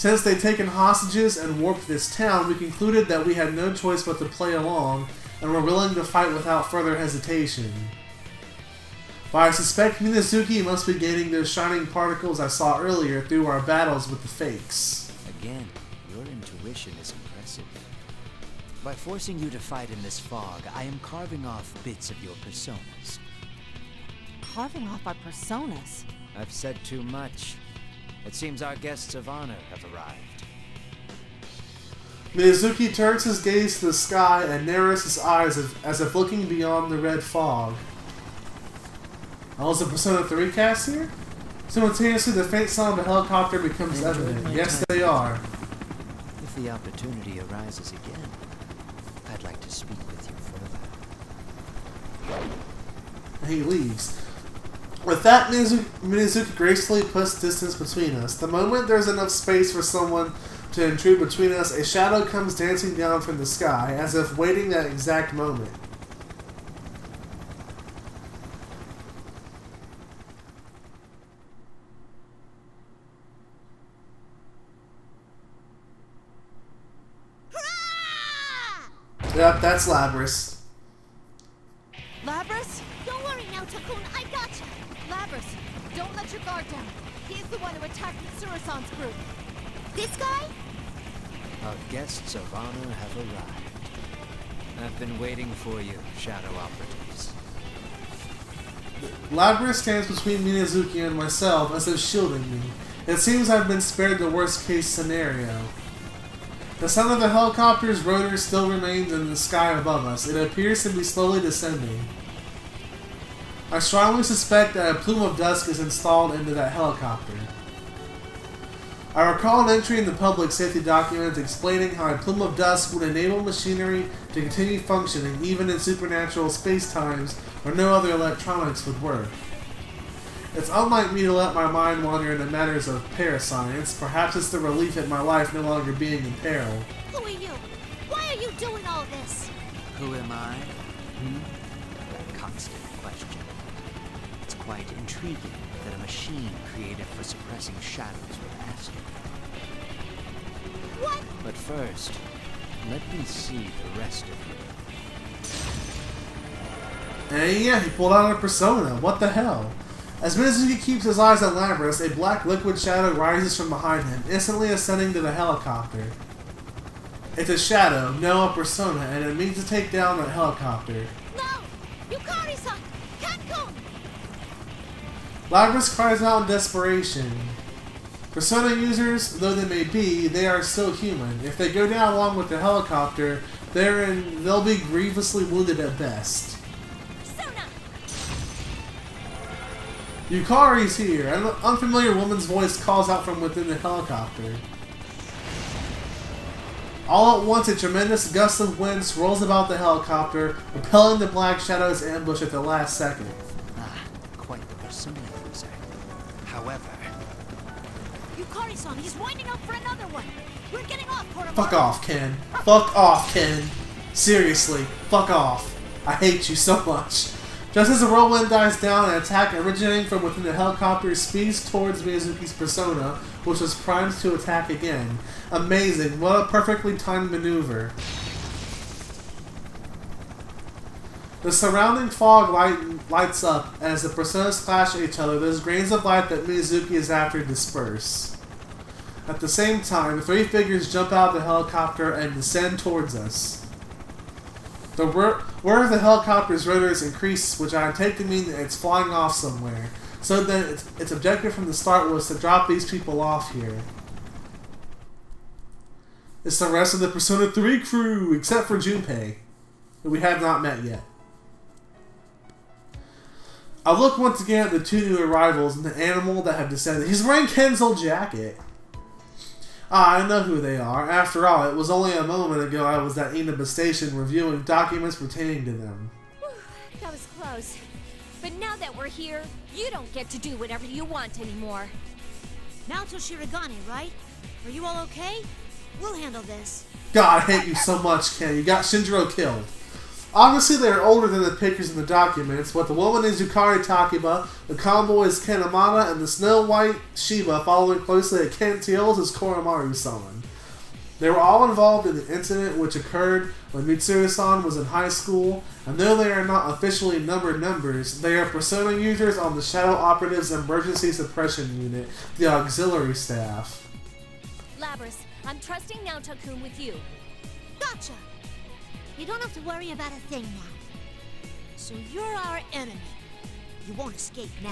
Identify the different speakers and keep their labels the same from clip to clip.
Speaker 1: Since they'd taken hostages and warped this town, we concluded that we had no choice but to play along, and were willing to fight without further hesitation. But I suspect Minazuki must be gaining those shining particles I saw earlier through our battles with the fakes.
Speaker 2: Again, your intuition is impressive. By forcing you to fight in this fog, I am carving off bits of your personas.
Speaker 3: Carving off our personas?
Speaker 2: I've said too much. It seems our guests of honor have arrived.
Speaker 1: Minazuki turns his gaze to the sky and narrows his eyes as if looking beyond the red fog. Oh, is the Persona 3 cast here? Simultaneously, the faint sound of a helicopter becomes evident. Yes, they are.
Speaker 2: If the opportunity arises again, I'd like to speak with you further.
Speaker 1: And he leaves. With that, Minazuki gracefully puts distance between us. The moment there's enough space for someone to intrude between us, a shadow comes dancing down from the sky, as if waiting that exact moment. Yep, that's Labris.
Speaker 3: Labris? Don't worry now, Takun, I got you. Labris, don't let your guard down. He's the one who attacked Surasan's group. This guy?
Speaker 2: Our guests of honor have arrived. I've been waiting for you, Shadow Operatives.
Speaker 1: Labris stands between Minazuki and myself as if shielding me. It seems I've been spared the worst case scenario. The sound of the helicopter's rotors still remains in the sky above us. It appears to be slowly descending. I strongly suspect that a plume of dust is installed into that helicopter. I recall an entry in the public safety document explaining how a plume of dust would enable machinery to continue functioning even in supernatural space-times where no other electronics would work. It's unlike me to let my mind wander into matters of parascience. Perhaps it's the relief at my life no longer being in peril.
Speaker 3: Who are you? Why are you doing all this?
Speaker 2: Who am I? That constant question. It's quite intriguing that a machine created for suppressing shadows would ask you.
Speaker 3: What?
Speaker 2: But first, let me see the rest of you.
Speaker 1: And yeah, he pulled out a persona. What the hell? As Minazuki keeps his eyes on Labris, a black liquid shadow rises from behind him, instantly ascending to the helicopter. It's a shadow, no a persona, and it means to take down that helicopter.
Speaker 3: No! Yukari-san! Cancun!
Speaker 1: Labris cries out in desperation. Persona users, though they may be, they are still human. If they go down along with the helicopter, they'll be grievously wounded at best. Yukari's here! An unfamiliar woman's voice calls out from within the helicopter. All at once, a tremendous gust of wind swirls about the helicopter, repelling the black shadow's ambush at the last second.
Speaker 2: Ah, quite the persona user. However...
Speaker 3: Yukari-san, he's winding up for another one! We're getting off, Portable!
Speaker 1: Fuck off, Ken. Fuck off, Ken. Seriously, fuck off. I hate you so much. Just as the whirlwind dies down, an attack originating from within the helicopter speeds towards Minazuki's persona, which was primed to attack again. Amazing, what a perfectly timed maneuver. The surrounding fog lights up, and as the personas clash at each other, those grains of light that Minazuki is after disperse. At the same time, the three figures jump out of the helicopter and descend towards us. The whir of the helicopter's rotors increases, which I take to mean that it's flying off somewhere. So then its objective from the start was to drop these people off here. It's the rest of the Persona 3 crew, except for Junpei, who we have not met yet. I look once again at the two new arrivals and the animal that have descended. He's wearing Ken's old jacket. Ah, I know who they are. After all, it was only a moment ago I was at Inaba Station reviewing documents pertaining to them.
Speaker 4: Whew, that was close. But now that we're here, you don't get to do whatever you want anymore.
Speaker 3: Naoto Shirogane, right? Are you all okay? We'll handle this.
Speaker 1: God, I hate you so much, Ken. You got Shinjiro killed. Obviously, they are older than the pictures in the documents, but the woman is Yukari Takiba, the convoy is Kanamata, and the Snow White Shiba following closely at Ken Tails is Koromaru-san. They were all involved in the incident which occurred when Mitsuru-san was in high school, and though they are not officially numbered members, they are persona users on the Shadow Operatives Emergency Suppression Unit, the auxiliary staff.
Speaker 4: Labrys, I'm trusting Naoto-kun with you.
Speaker 3: Gotcha! You don't have to worry about a thing now. So you're our enemy. You won't escape now.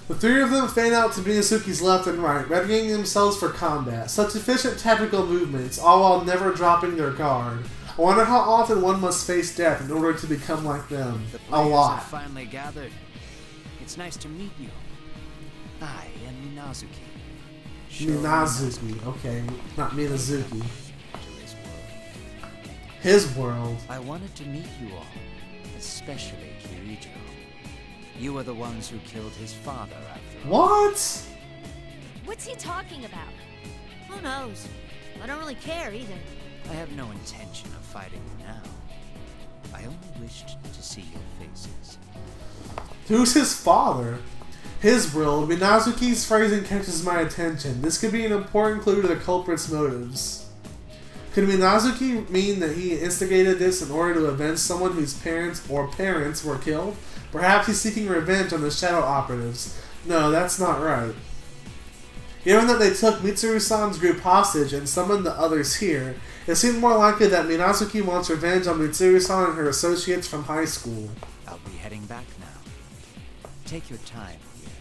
Speaker 1: The three of them fan out to Minazuki's left and right, readying themselves for combat. Such efficient tactical movements, all while never dropping their guard. I wonder how often one must face death in order to become like them. A lot.
Speaker 2: Have finally gathered. It's nice to meet you. I am Minazuki.
Speaker 1: Minazuki, okay, not Minazuki.
Speaker 2: To his world.
Speaker 1: His world.
Speaker 2: I wanted to meet you all, especially Kirito. You are the ones who killed his father after all.
Speaker 1: What?
Speaker 4: What's he talking about?
Speaker 3: Who knows? I don't really care either.
Speaker 2: I have no intention of fighting you now. I only wished to see your faces.
Speaker 1: Who's his father? His world. Minazuki's phrasing catches my attention. This could be an important clue to the culprit's motives. Could Minazuki mean that he instigated this in order to avenge someone whose parents were killed? Perhaps he's seeking revenge on the Shadow Operatives. No, that's not right. Given that they took Mitsuru-san's group hostage and summoned the others here, it seemed more likely that Minazuki wants revenge on Mitsuru-san and her associates from high school.
Speaker 2: I'll be heading back now. Take your time here.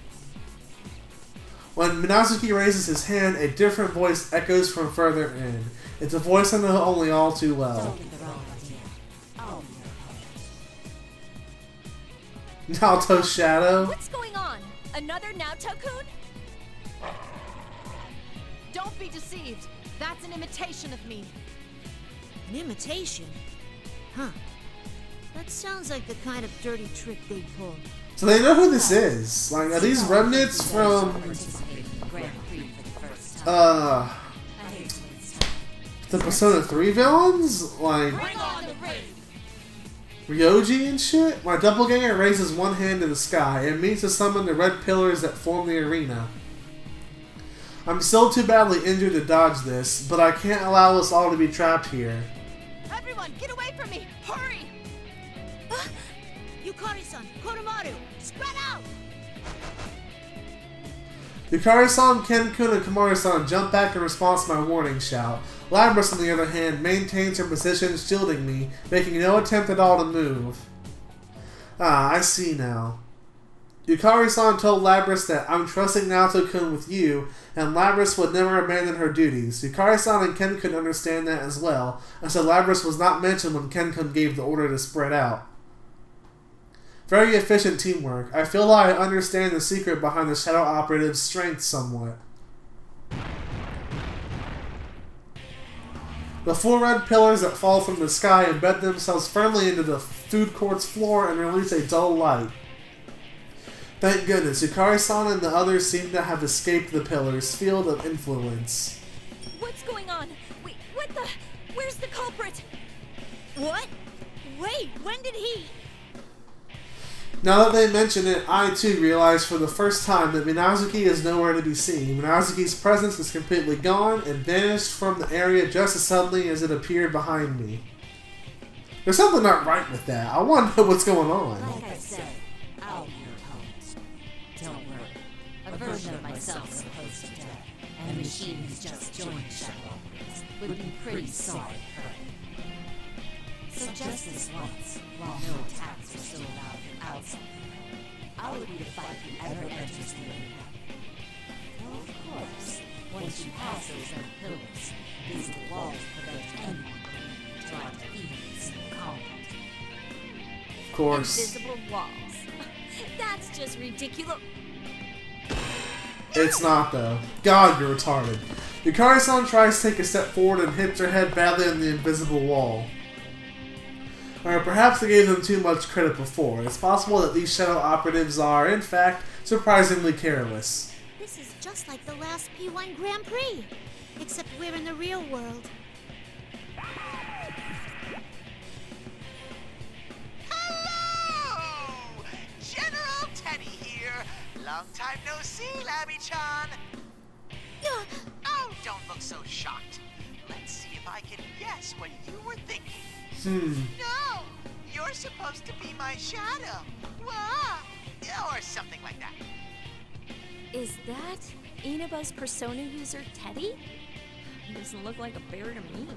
Speaker 1: When Minazuki raises his hand, a different voice echoes from further in. It's a voice I know only all too well. Naoto Shadow?
Speaker 4: What's going on? Another Naoto-kun?
Speaker 3: Don't be deceived. That's an imitation of me. An imitation? Huh. That sounds like the kind of dirty trick they pull.
Speaker 1: So they know who this is. Like, are these remnants from the Persona 3 villains? Like Ryoji and shit? My doppelganger raises one hand to the sky and means to summon the red pillars that form the arena. I'm still too badly injured to dodge this, but I can't allow us all to be trapped here.
Speaker 3: Everyone, get away from me! Hurry! Yukari-san, Koromaru, spread out!
Speaker 1: Yukari-san, Ken-kun, and Kamaru-san jump back in response to my warning shout. Labrys, on the other hand, maintains her position, shielding me, making no attempt at all to move. Ah, I see now. Yukari-san told Labrys that I'm trusting Naoto-kun with you, and Labrys would never abandon her duties. Yukari-san and Ken-kun understand that as well, and so Labrys was not mentioned when Ken-kun gave the order to spread out. Very efficient teamwork. I feel like I understand the secret behind the Shadow Operative's strength somewhat. The four red pillars that fall from the sky embed themselves firmly into the food court's floor and release a dull light. Thank goodness, Yukari-san and the others seem to have escaped the pillar's field of influence.
Speaker 4: What's going on? Wait, what the? Where's the culprit?
Speaker 3: What? Wait, when did he...
Speaker 1: Now that they mention it, I too realize for the first time that Minazuki is nowhere to be seen. Minazuki's presence is completely gone and vanished from the area just as suddenly as it appeared behind me. There's something not right with that. I want to know what's going on.
Speaker 5: Like I said, I'll be your opponent. Don't worry. A version of myself is close to death, and the machine who's just joined Shadow would be pretty sorry for her. So just this once, while no attacks are still allowed from outside, I'll agree to fight whoever enters the arena. Though of course, once you pass those red pillars, invisible walls prevent anyone from trying to defeat this combat.
Speaker 1: Of course.
Speaker 4: Invisible walls. That's just ridiculous.
Speaker 1: It's not though. God, you're retarded. Yukari-san tries to take a step forward and hits her head badly on the invisible wall. Or perhaps I gave them too much credit before. It's possible that these Shadow Operatives are, in fact, surprisingly careless.
Speaker 3: This is just like the last P1 Grand Prix, except we're in the real world.
Speaker 2: Long time no see, Labby-chan. Oh, don't look so shocked. Let's see if I can guess what you were thinking. No, you're supposed to be my shadow. Wah! Or something like that.
Speaker 4: Is that Inaba's persona user, Teddy? He doesn't look like a bear to me.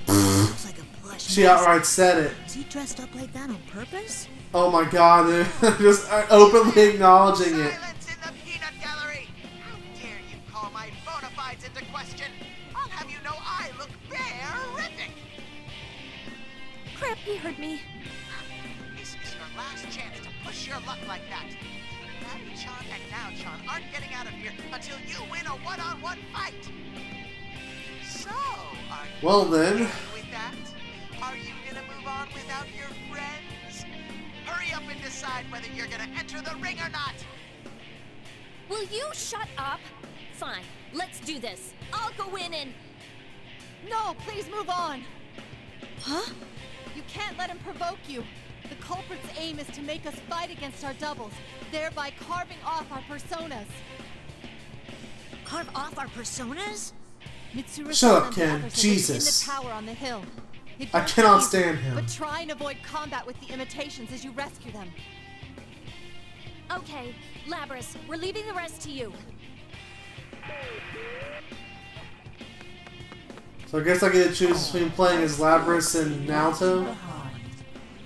Speaker 3: Looks like a plush.
Speaker 1: She outright said it.
Speaker 3: Is he dressed up like that on purpose?
Speaker 1: Oh my god, they're just openly acknowledging it.
Speaker 2: Silence in the peanut gallery! How dare you call my bona fides into question? I'll have you know I look bear-rific!
Speaker 4: Crap, he heard me.
Speaker 2: This is your last chance to push your luck like that. Labby-chan and Now-chan aren't getting out of here until you win a one-on-one fight. So, are you
Speaker 1: Well then.
Speaker 2: okay with that? Are you gonna move on without your friends? Hurry up and decide whether you're gonna enter the ring or not.
Speaker 4: Will you shut up? Fine, let's do this. I'll go in and...
Speaker 6: No, please move on.
Speaker 4: Huh?
Speaker 6: You can't let him provoke you. The culprit's aim is to make us fight against our doubles, thereby carving off our personas.
Speaker 3: Carve off our personas?
Speaker 6: Mitsuru
Speaker 1: Shut up,
Speaker 6: and
Speaker 1: Ken.
Speaker 6: others are
Speaker 1: Jesus.
Speaker 6: in the tower on the hill. It
Speaker 1: I
Speaker 6: won't be
Speaker 1: cannot
Speaker 6: easy,
Speaker 1: stand him.
Speaker 6: But try and avoid combat with the imitations as you rescue them.
Speaker 4: Okay, Labras, we're leaving the rest to you.
Speaker 1: So I guess I get to choose between playing as Labras and Naoto.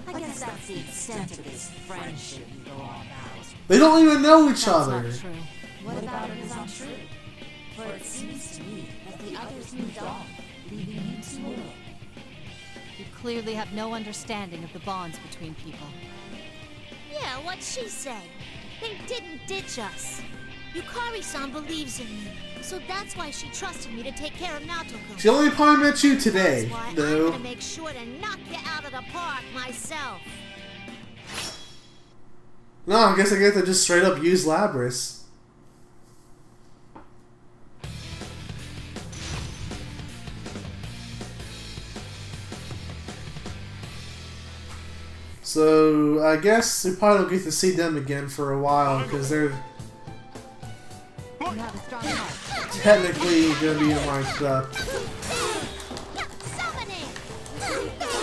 Speaker 5: I guess that's the extent of this friendship you go on about.
Speaker 1: They don't even know each
Speaker 6: That's
Speaker 1: other.
Speaker 6: not true.
Speaker 5: What about it is untrue? For it seems to me that the others moved on, leaving you two alone.
Speaker 6: You clearly have no understanding of the bonds between people.
Speaker 3: Yeah, what'd she say? They didn't ditch us. Yukari-san believes in me, so that's why she trusted me to take care of Naoto-kun.
Speaker 1: She only probably met you today,
Speaker 3: That's why I'm
Speaker 1: though.
Speaker 3: gonna make sure to knock you out of the park myself.
Speaker 1: No, I guess I get to just straight up use Labras. So, I guess we probably don't get to see them again for a while, because they're
Speaker 6: You have a strong heart.
Speaker 1: technically going to be ranked up.
Speaker 3: Summoning!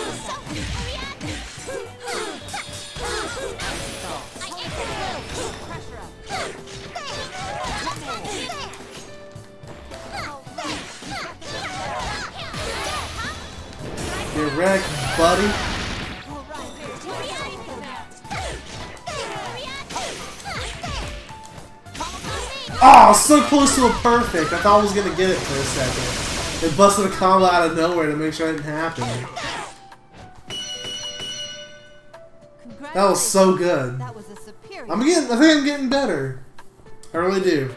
Speaker 1: Get wrecked, buddy. Oh, so close to a perfect. I thought I was going to get it for a second. It busted a combo out of nowhere to make sure it didn't happen. That was so good.
Speaker 6: That was a superior.
Speaker 1: I think I'm getting better. I really do.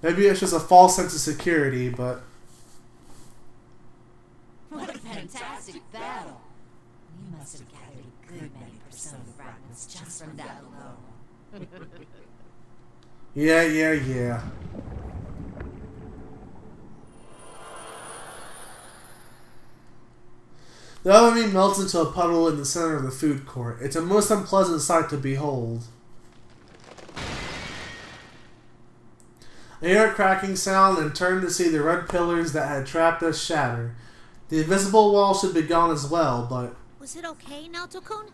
Speaker 1: Maybe it's just a false sense of security, but
Speaker 5: What a fantastic battle! You must have gathered a good many persona fragments just from that alone.
Speaker 1: yeah. The other me melts into a puddle in the center of the food court. It's a most unpleasant sight to behold. I hear a cracking sound and turn to see the red pillars that had trapped us shatter. The invisible wall should be gone as well, but...
Speaker 3: Was it okay, Naoto-kun?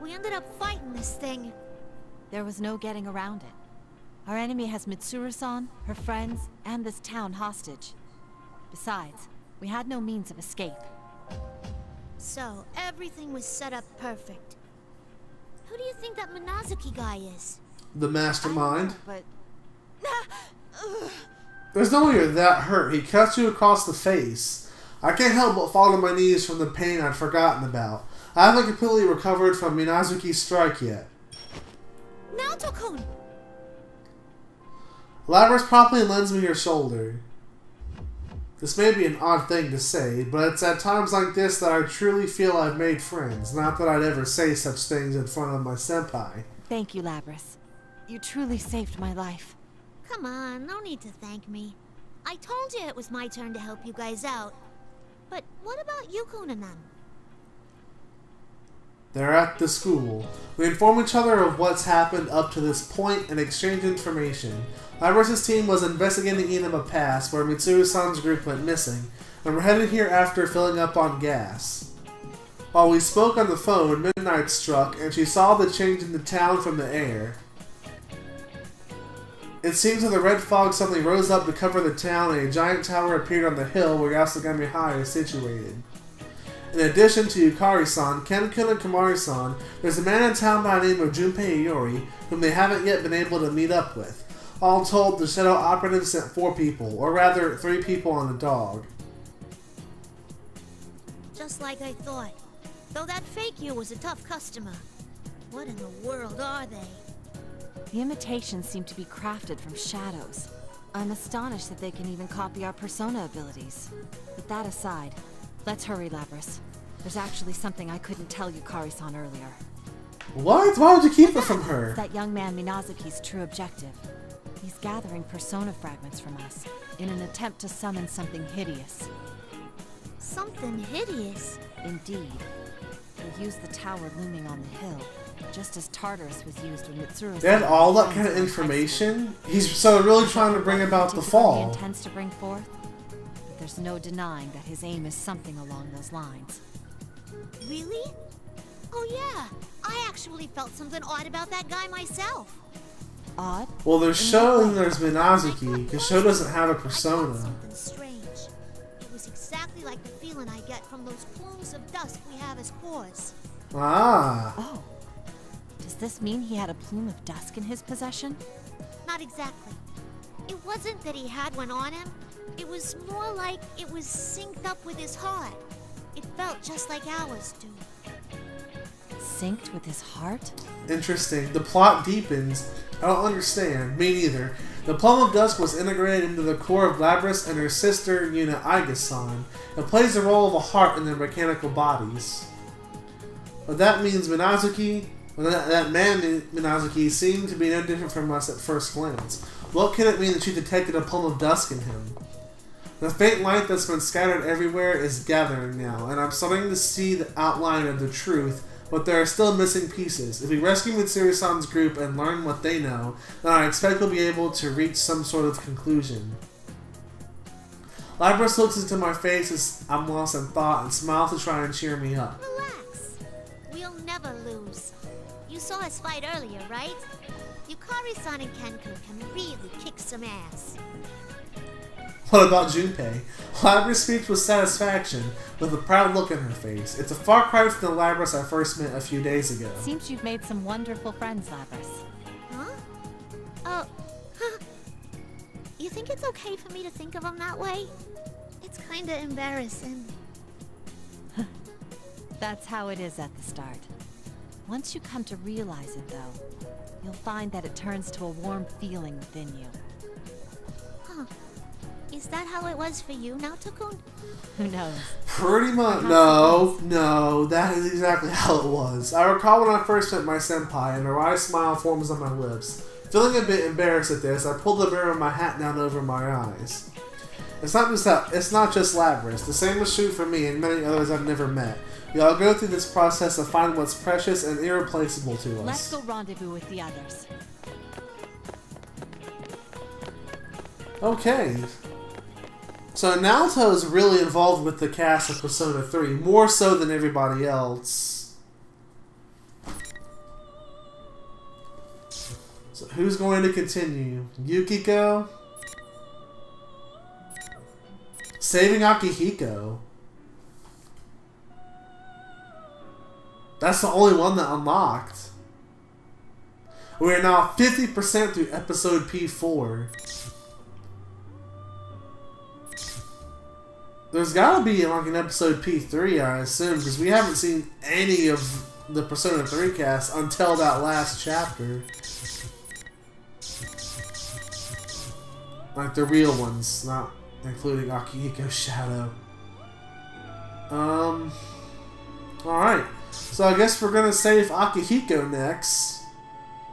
Speaker 3: We ended up fighting this thing.
Speaker 6: There was no getting around it. Our enemy has Mitsuru-san, her friends, and this town hostage. Besides, we had no means of escape.
Speaker 3: So, everything was set up perfect. Who do you think that Minazuki guy is?
Speaker 1: The mastermind.
Speaker 6: But
Speaker 1: There's no way you're that hurt. He cuts you across the face. I can't help but fall to my knees from the pain I'd forgotten about. I haven't completely recovered from Minazuki's strike yet.
Speaker 3: Naoto-kun!
Speaker 1: Labras promptly lends me her shoulder. This may be an odd thing to say, but it's at times like this that I truly feel I've made friends. Not that I'd ever say such things in front of my senpai.
Speaker 6: thank you, Labras. You truly saved my life.
Speaker 3: Come on, no need to thank me. I told you it was my turn to help you guys out. But what about Yukon and them?
Speaker 1: They're at the school. We inform each other of what's happened up to this point and exchange information. Labras' team was investigating Inaba Pass, where Mitsuru-san's group went missing, and we're headed here after filling up on gas. While we spoke on the phone, midnight struck, and she saw the change in the town from the air. It seems that the red fog suddenly rose up to cover the town, and a giant tower appeared on the hill where Yasogami High is situated. In addition to Yukari-san, Ken-kun, and Kamari-san, there's a man in town by the name of Junpei Iori, whom they haven't yet been able to meet up with. All told, the Shadow Operative sent 4 people, or rather 3 people and a dog.
Speaker 3: Just like I thought. Though that fake you was a tough customer. What in the world are they?
Speaker 6: The imitations seem to be crafted from shadows. I'm astonished that they can even copy our persona abilities. But that aside, let's hurry, Labras. There's actually something I couldn't tell Yukari-san earlier.
Speaker 1: What? Why would you keep it from her?
Speaker 6: That young man Minazuki's true objective. He's gathering persona fragments from us, in an attempt to summon something hideous.
Speaker 3: Something hideous?
Speaker 6: Indeed. He'll use the tower looming on the hill, just as Tartarus was used when Mitsuru.
Speaker 1: They had all that kind of information? He's so really trying to bring about the fall.
Speaker 6: He intends to bring forth? But there's no denying that his aim is something along those lines.
Speaker 3: Really? Oh yeah, I actually felt something odd about that guy myself.
Speaker 6: Odd?
Speaker 1: Well, there's Sho and there's Minazuki, because Sho doesn't have a persona.
Speaker 3: Something strange. It was exactly like the feeling I get from those plumes of dust we have as cores.
Speaker 1: Ah.
Speaker 6: Oh. Does this mean he had a plume of dusk in his possession?
Speaker 3: Not exactly. It wasn't that he had one on him. It was more like it was synced up with his heart. It felt just like ours do.
Speaker 6: Synced with his heart?
Speaker 1: Interesting. The plot deepens. I don't understand. Me neither. The Plum of Dusk was integrated into the core of Labras and her sister, Yuna Aiga-san. It plays the role of a heart in their mechanical bodies. But that means Minazuki, that man Minazuki, seemed to be no different from us at first glance. What can it mean that she detected a Plum of Dusk in him? The faint light that's been scattered everywhere is gathering now, and I'm starting to see the outline of the truth, but there are still missing pieces. If we rescue Mitsuru-san's group and learn what they know, then I expect we'll be able to reach some sort of conclusion. Labras looks into my face as I'm lost in thought and smiles to try and cheer me up.
Speaker 3: Relax. We'll never lose. You saw us fight earlier, right? Yukari-san and Ken-kun can really kick some ass.
Speaker 1: What about Junpei? Labras speaks with satisfaction, with a proud look in her face. It's a far cry from the Labras I first met a few days ago.
Speaker 6: Seems you've made some wonderful friends, Labras.
Speaker 3: Huh? Oh, you think it's okay for me to think of him that way? It's kinda embarrassing.
Speaker 6: That's how it is at the start. Once you come to realize it, though, you'll find that it turns to a warm feeling within you.
Speaker 3: Huh. Is that how it was for you, Naoto-kun?
Speaker 6: Who knows?
Speaker 1: Pretty much. No, that is exactly how it was. I recall when I first met my senpai, and a wry smile forms on my lips. Feeling a bit embarrassed at this, I pulled the brim of my hat down over my eyes. It's not just Labras. The same is true for me and many others I've never met. We all go through this process to find what's precious and irreplaceable to us.
Speaker 6: Let's go rendezvous with the others.
Speaker 1: Okay. So Naoto is really involved with the cast of Persona 3, more so than everybody else. So who's going to continue? Yukiko? Saving Akihiko? That's the only one that unlocked. We are now 50% through episode P4. There's gotta be like an episode P3, I assume, because we haven't seen any of the Persona 3 cast until that last chapter. Like the real ones, not including Akihiko's shadow. Alright. So I guess we're gonna save Akihiko next.